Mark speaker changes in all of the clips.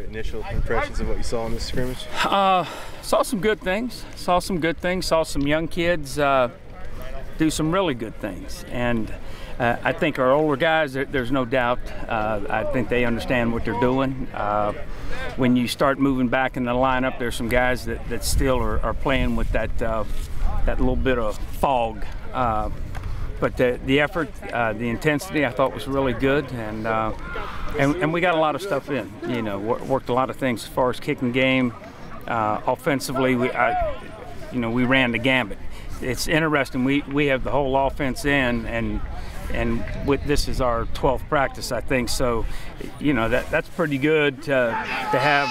Speaker 1: Initial impressions of what you saw in this scrimmage?
Speaker 2: Saw some good things. Saw some young kids do some really good things. And I think our older guys, there's no doubt, I think they understand what they're doing. When you start moving back in the lineup, there's some guys that still are playing with that little bit of fog. But the effort, the intensity, I thought was really good, and we got a lot of stuff in. You know, worked a lot of things as far as kicking game. Offensively, we ran the gambit. It's interesting. We have the whole offense in, and this is our 12th practice, I think. So, you know, that's pretty good to have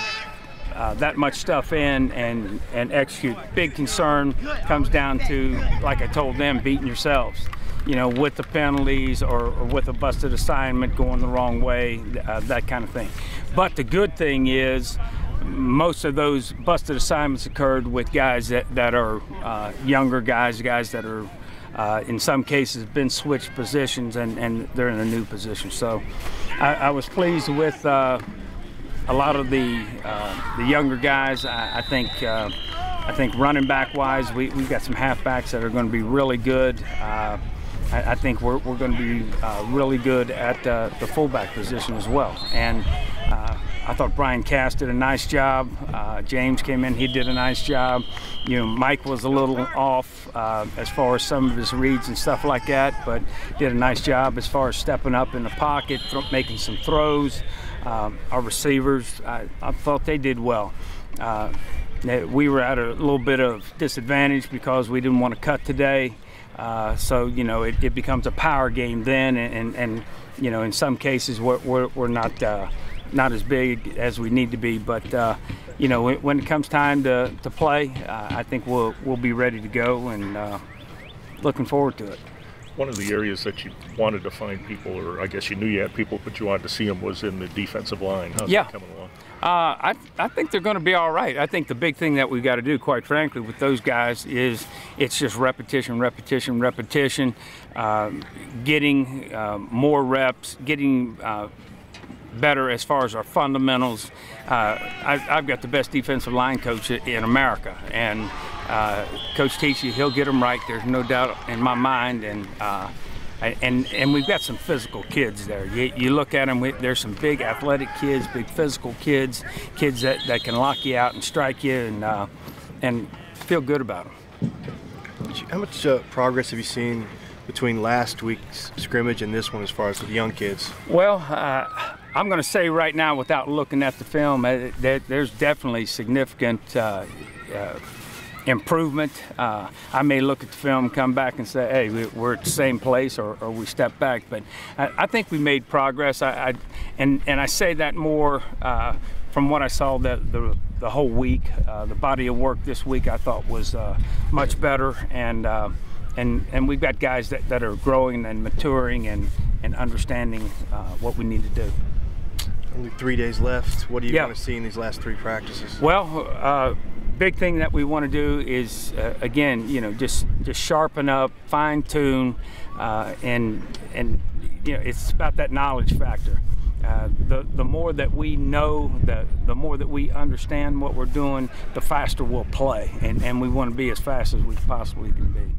Speaker 2: that much stuff in and execute. Big concern comes down to, like I told them, beating yourselves. You know, with the penalties or with a busted assignment going the wrong way, that kind of thing. But the good thing is most of those busted assignments occurred with guys that are younger guys that are in some cases been switched positions and they're in a new position. So I was pleased with a lot of the younger guys. I think running back wise, we've got some halfbacks that are going to be really good. I think we're going to be really good at the fullback position as well. And I thought Brian Cass did a nice job. James came in, he did a nice job. You know, Mike was a little off as far as some of his reads and stuff like that, but did a nice job as far as stepping up in the pocket, making some throws. Our receivers, I thought they did well. We were at a little bit of disadvantage because we didn't want to cut today. So, you know, it becomes a power game then, and you know, in some cases we're not as big as we need to be. But you know, when it comes time to play, I think we'll be ready to go, and looking forward to it.
Speaker 3: One of the areas that you wanted to find people, or I guess you knew you had people, but you wanted to see them, was in the defensive line. How's that coming along?
Speaker 2: I think they're going to be all right. I think the big thing that we've got to do, quite frankly, with those guys is it's just repetition, getting more reps, getting better as far as our fundamentals. I've got the best defensive line coach in America, and Coach Teachy, he'll get them right. There's no doubt in my mind, and we've got some physical kids there. You look at them, there's some big athletic kids, big physical kids that can lock you out and strike you, and feel good about them.
Speaker 1: How much progress have you seen between last week's scrimmage and this one as far as the young kids?
Speaker 2: Well, I'm going to say right now, without looking at the film, there's definitely significant improvement. I may look at the film, come back and say, hey, we're at the same place, or we step back. But I think we made progress. And I say that more from what I saw the whole week. The body of work this week I thought was much better, and we've got guys that are growing and maturing and understanding what we need to do.
Speaker 1: Only 3 days left. What do you want to see in these last 3 practices?
Speaker 2: Well, big thing that we want to do is again, you know, just sharpen up, fine tune, and you know, it's about that knowledge factor. The more that we know, the more that we understand what we're doing, the faster we'll play, and we want to be as fast as we possibly can be.